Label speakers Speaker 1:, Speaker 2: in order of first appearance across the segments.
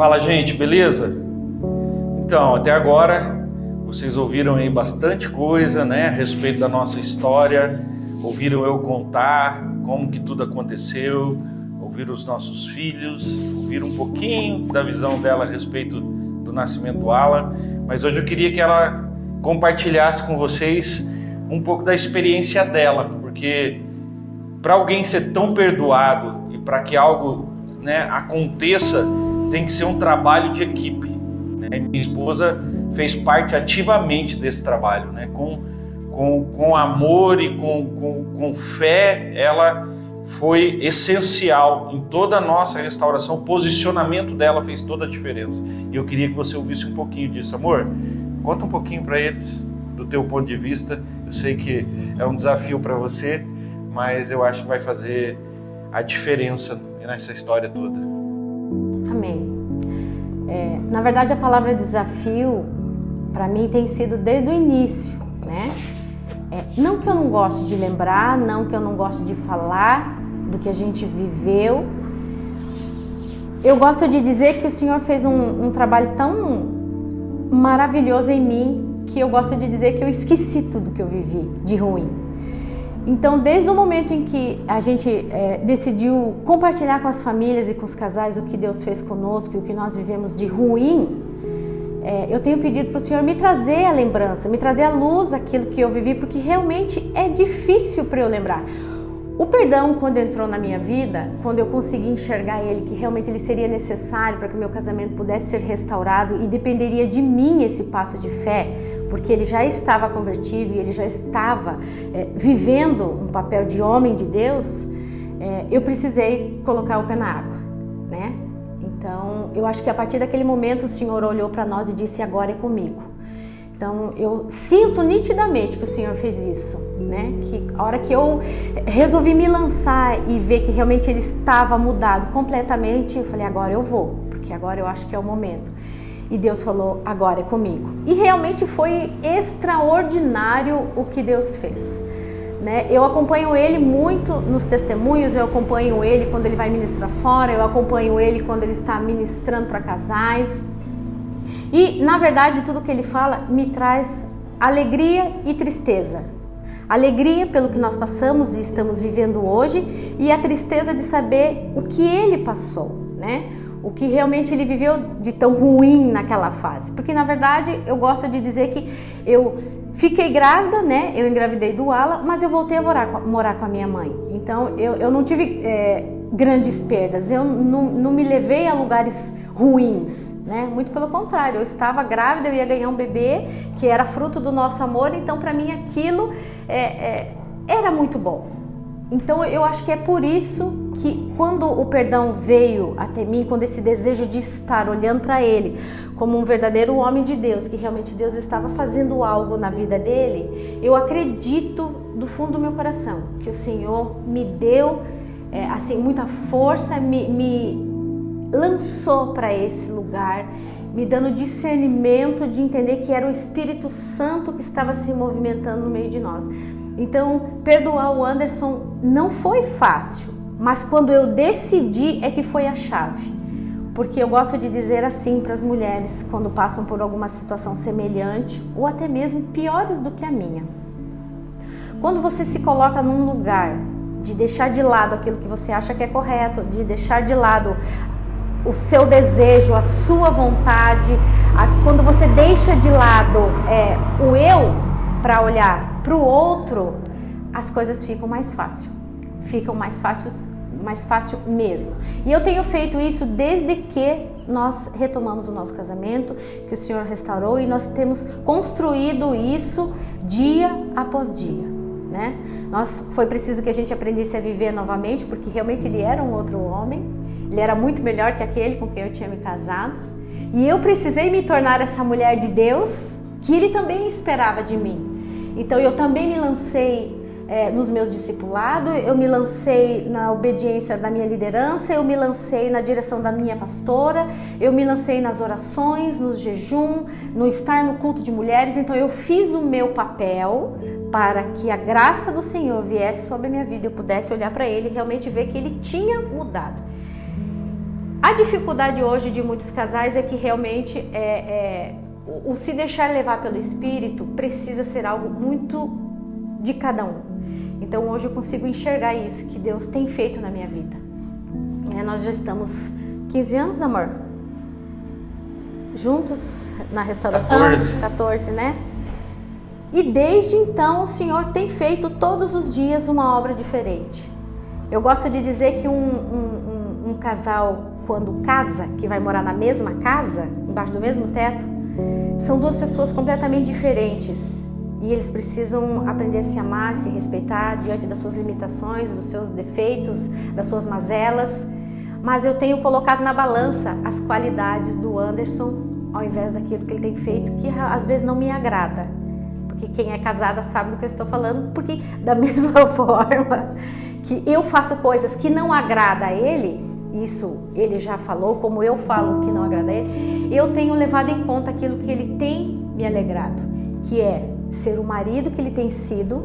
Speaker 1: Fala, gente, beleza? Então, até agora vocês ouviram aí bastante coisa, né, a respeito da nossa história, ouviram eu contar como que tudo aconteceu, ouviram os nossos filhos, ouviram um pouquinho da visão dela a respeito do nascimento do Alan, mas hoje eu queria que ela compartilhasse com vocês um pouco da experiência dela, porque para alguém ser tão perdoado e para que algo, né, aconteça, tem que ser um trabalho de equipe, né? Minha esposa fez parte ativamente desse trabalho, né? Com amor e com fé, ela foi essencial em toda a nossa restauração. O posicionamento dela fez toda a diferença. E eu queria que você ouvisse um pouquinho disso. Amor, conta um pouquinho para eles do teu ponto de vista. Eu sei que é um desafio para você, mas eu acho que vai fazer a diferença nessa história toda.
Speaker 2: Amém. Na verdade, a palavra desafio, para mim, tem sido desde o início, né? Não que eu não goste de lembrar, não que eu não goste de falar do que a gente viveu. Eu gosto de dizer que o Senhor fez um trabalho tão maravilhoso em mim, que eu gosto de dizer que eu esqueci tudo que eu vivi de ruim. Então, desde o momento em que a gente decidiu compartilhar com as famílias e com os casais o que Deus fez conosco e o que nós vivemos de ruim, eu tenho pedido para o Senhor me trazer a lembrança, me trazer à luz aquilo que eu vivi, porque realmente é difícil para eu lembrar. O perdão, quando entrou na minha vida, quando eu consegui enxergar ele, que realmente ele seria necessário para que o meu casamento pudesse ser restaurado e dependeria de mim esse passo de fé, porque ele já estava convertido e ele já estava vivendo um papel de homem de Deus, eu precisei colocar o pé na água, né? Então, eu acho que a partir daquele momento o Senhor olhou para nós e disse, agora é comigo. Então, eu sinto nitidamente que o Senhor fez isso, né? Que a hora que eu resolvi me lançar e ver que realmente ele estava mudado completamente, eu falei, agora eu vou, porque agora eu acho que é o momento. E Deus falou, agora é comigo. E realmente foi extraordinário o que Deus fez, né? Eu acompanho ele muito nos testemunhos, eu acompanho ele quando ele vai ministrar fora, eu acompanho ele quando ele está ministrando para casais. E, na verdade, tudo que ele fala me traz alegria e tristeza. Alegria pelo que nós passamos e estamos vivendo hoje, e a tristeza de saber o que ele passou, né? O que realmente ele viveu de tão ruim naquela fase. Porque, na verdade, eu gosto de dizer que eu fiquei grávida, né? Eu engravidei do Alan, mas eu voltei a morar com a minha mãe. Então, eu não tive grandes perdas, eu não me levei a lugares ruins, né? Muito pelo contrário, eu estava grávida, eu ia ganhar um bebê que era fruto do nosso amor, então para mim aquilo era muito bom. Então eu acho que é por isso que quando o perdão veio até mim, quando esse desejo de estar olhando para ele como um verdadeiro homem de Deus, que realmente Deus estava fazendo algo na vida dele, eu acredito do fundo do meu coração que o Senhor me deu assim muita força, me lançou para esse lugar, me dando discernimento de entender que era o Espírito Santo que estava se movimentando no meio de nós. Então, perdoar o Anderson não foi fácil, mas quando eu decidi é que foi a chave. Porque eu gosto de dizer assim para as mulheres quando passam por alguma situação semelhante ou até mesmo piores do que a minha. Quando você se coloca num lugar de deixar de lado aquilo que você acha que é correto, de deixar de lado o seu desejo, a sua vontade, quando você deixa de lado o eu para olhar para o outro, as coisas ficam mais fáceis, mais fácil mesmo. E eu tenho feito isso desde que nós retomamos o nosso casamento, que o Senhor restaurou, e nós temos construído isso dia após dia, né? Foi preciso que a gente aprendesse a viver novamente, porque realmente ele era um outro homem, ele era muito melhor que aquele com quem eu tinha me casado, e eu precisei me tornar essa mulher de Deus que ele também esperava de mim. Então eu também me lancei nos meus discipulados, eu me lancei na obediência da minha liderança, eu me lancei na direção da minha pastora, eu me lancei nas orações, no jejum, no estar no culto de mulheres. Então eu fiz o meu papel para que a graça do Senhor viesse sobre a minha vida, eu pudesse olhar para ele e realmente ver que ele tinha mudado. A dificuldade hoje de muitos casais é que realmente o se deixar levar pelo Espírito precisa ser algo muito de cada um. Então hoje eu consigo enxergar isso que Deus tem feito na minha vida. Nós já estamos 15 anos, amor? Juntos na restauração? 14, né? E desde então o Senhor tem feito todos os dias uma obra diferente. Eu gosto de dizer que um casal, quando casa, que vai morar na mesma casa, embaixo do mesmo teto, são duas pessoas completamente diferentes. E eles precisam aprender a se amar, se respeitar diante das suas limitações, dos seus defeitos, das suas mazelas. Mas eu tenho colocado na balança as qualidades do Anderson ao invés daquilo que ele tem feito, que às vezes não me agrada. Porque quem é casada sabe do que eu estou falando, porque da mesma forma que eu faço coisas que não agrada a ele, isso ele já falou, como eu falo que não agrada a ele, eu tenho levado em conta aquilo que ele tem me alegrado, que é ser o marido que ele tem sido,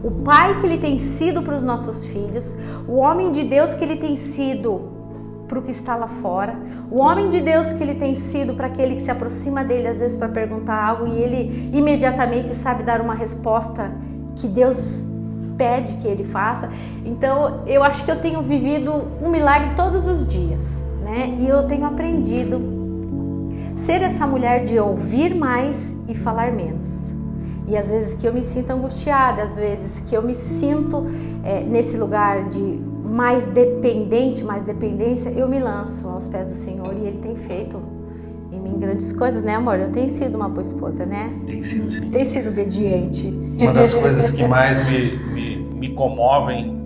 Speaker 2: o pai que ele tem sido para os nossos filhos, o homem de Deus que ele tem sido para o que está lá fora, o homem de Deus que ele tem sido para aquele que se aproxima dele às vezes para perguntar algo e ele imediatamente sabe dar uma resposta que Deus pede que ele faça. Então eu acho que eu tenho vivido um milagre todos os dias, né? E eu tenho aprendido ser essa mulher de ouvir mais e falar menos. E às vezes que eu me sinto angustiada, às vezes que eu me sinto nesse lugar de mais dependência, eu me lanço aos pés do Senhor e Ele tem feito em mim grandes coisas, né, amor? Eu tenho sido uma boa esposa, né?
Speaker 1: Tem sido, sim.
Speaker 2: Tem sido obediente.
Speaker 1: Uma das coisas que mais me comovem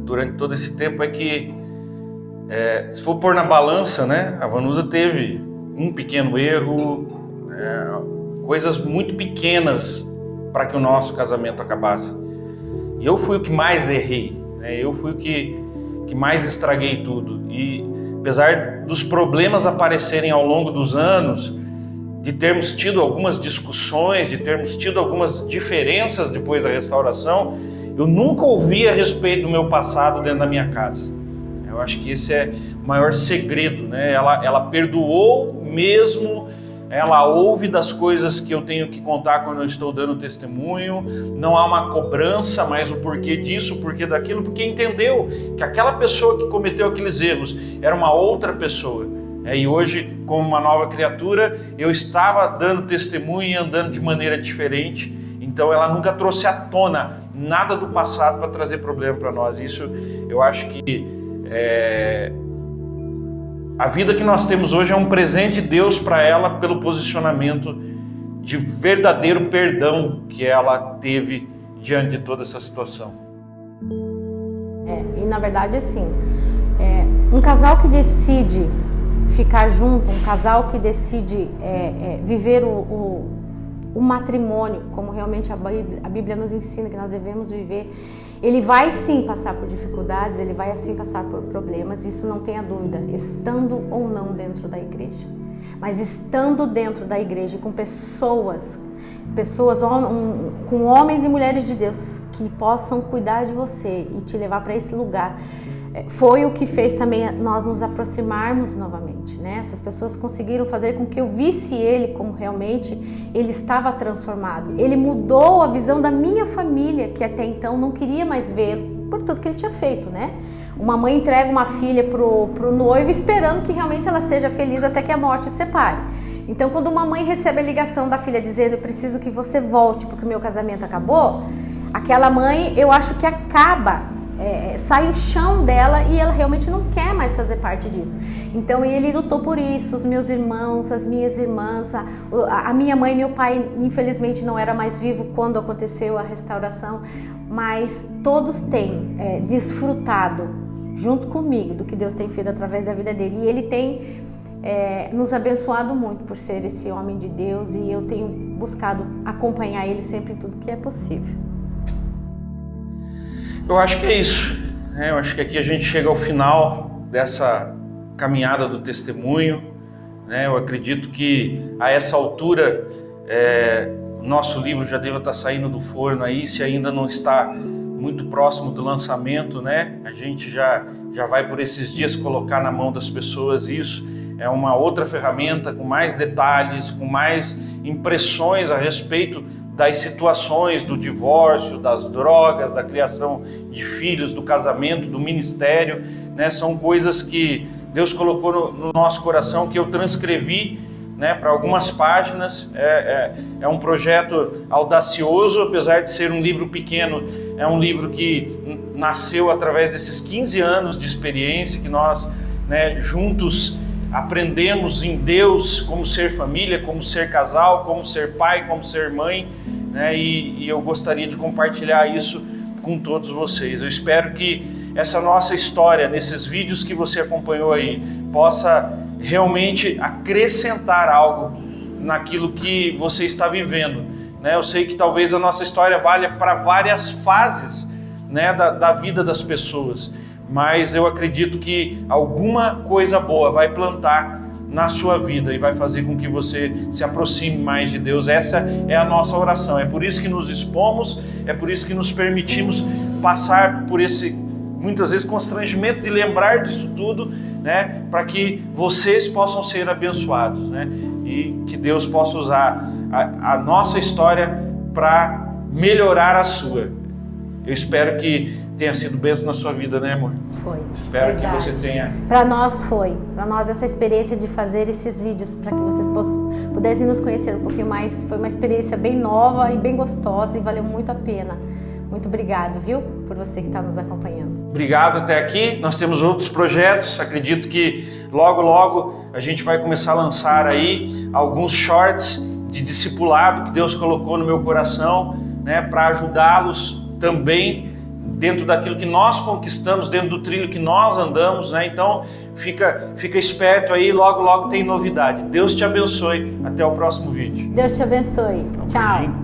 Speaker 1: durante todo esse tempo é que, se for pôr na balança, né, a Vanusa teve um pequeno erro, coisas muito pequenas para que o nosso casamento acabasse. E eu fui o que mais errei, né? Eu fui o que mais estraguei tudo. E apesar dos problemas aparecerem ao longo dos anos, de termos tido algumas discussões, de termos tido algumas diferenças depois da restauração, eu nunca ouvi a respeito do meu passado dentro da minha casa. Eu acho que esse é o maior segredo, né? Ela perdoou mesmo, ela ouve das coisas que eu tenho que contar quando eu estou dando testemunho, não há uma cobrança mais o porquê disso, o porquê daquilo, porque entendeu que aquela pessoa que cometeu aqueles erros era uma outra pessoa. E hoje, como uma nova criatura, eu estava dando testemunho e andando de maneira diferente, então ela nunca trouxe à tona nada do passado para trazer problema para nós. Isso eu acho que a vida que nós temos hoje é um presente de Deus para ela pelo posicionamento de verdadeiro perdão que ela teve diante de toda essa situação.
Speaker 2: E na verdade assim, um casal que decide ficar junto, um casal que decide viver o matrimônio, como realmente a Bíblia nos ensina que nós devemos viver, ele vai sim passar por dificuldades, ele vai assim passar por problemas, isso não tenha dúvida, estando ou não dentro da igreja. Mas estando dentro da igreja com pessoas, com homens e mulheres de Deus que possam cuidar de você e te levar para esse lugar, foi o que fez também nós nos aproximarmos novamente, né? Essas pessoas conseguiram fazer com que eu visse ele como realmente ele estava transformado. Ele mudou a visão da minha família, que até então não queria mais ver por tudo que ele tinha feito, né? Uma mãe entrega uma filha pro noivo esperando que realmente ela seja feliz até que a morte os separe. Então, quando uma mãe recebe a ligação da filha dizendo: eu preciso que você volte porque o meu casamento acabou, aquela mãe, eu acho que acaba, sai o chão dela e ela realmente não quer mais fazer parte disso. Então ele lutou por isso, os meus irmãos, as minhas irmãs, a minha mãe e meu pai infelizmente não era mais vivo quando aconteceu a restauração, mas todos têm desfrutado junto comigo do que Deus tem feito através da vida dele, e ele tem nos abençoado muito por ser esse homem de Deus, e eu tenho buscado acompanhar ele sempre em tudo que é possível.
Speaker 1: Eu acho que é isso, né? Eu acho que aqui a gente chega ao final dessa caminhada do testemunho, né? Eu acredito que a essa altura o nosso livro já deve estar saindo do forno aí, se ainda não está muito próximo do lançamento, né? A gente já já vai por esses dias colocar na mão das pessoas isso. É uma outra ferramenta com mais detalhes, com mais impressões a respeito das situações do divórcio, das drogas, da criação de filhos, do casamento, do ministério, né? São coisas que Deus colocou no nosso coração, que eu transcrevi, né, para algumas páginas. É um projeto audacioso, apesar de ser um livro pequeno. É um livro que nasceu através desses 15 anos de experiência que nós, né, juntos aprendemos em Deus como ser família, como ser casal, como ser pai, como ser mãe, né? E eu gostaria de compartilhar isso com todos vocês. Eu espero que essa nossa história, nesses vídeos que você acompanhou aí, possa realmente acrescentar algo naquilo que você está vivendo, né? Eu sei que talvez a nossa história valha para várias fases, né, da vida das pessoas, mas eu acredito que alguma coisa boa vai plantar na sua vida e vai fazer com que você se aproxime mais de Deus. Essa é a nossa oração. É por isso que nos expomos, é por isso que nos permitimos passar por esse, muitas vezes, constrangimento de lembrar disso tudo, né, para que vocês possam ser abençoados, né, e que Deus possa usar a nossa história para melhorar a sua. Eu espero que tenha sido bênção na sua vida, né, amor?
Speaker 2: Foi.
Speaker 1: Espero
Speaker 2: verdade.
Speaker 1: que você tenha.
Speaker 2: Para nós foi. Para nós essa experiência de fazer esses vídeos, para que vocês pudessem nos conhecer um pouquinho mais, foi uma experiência bem nova e bem gostosa e valeu muito a pena. Muito obrigado, viu? Por você que está nos acompanhando.
Speaker 1: Obrigado até aqui. Nós temos outros projetos. Acredito que logo a gente vai começar a lançar aí alguns shorts de discipulado que Deus colocou no meu coração, né, para ajudá-los também dentro daquilo que nós conquistamos, dentro do trilho que nós andamos, né? Então fica esperto aí, logo tem novidade. Deus te abençoe. Até o próximo vídeo.
Speaker 2: Deus te abençoe. Tchau.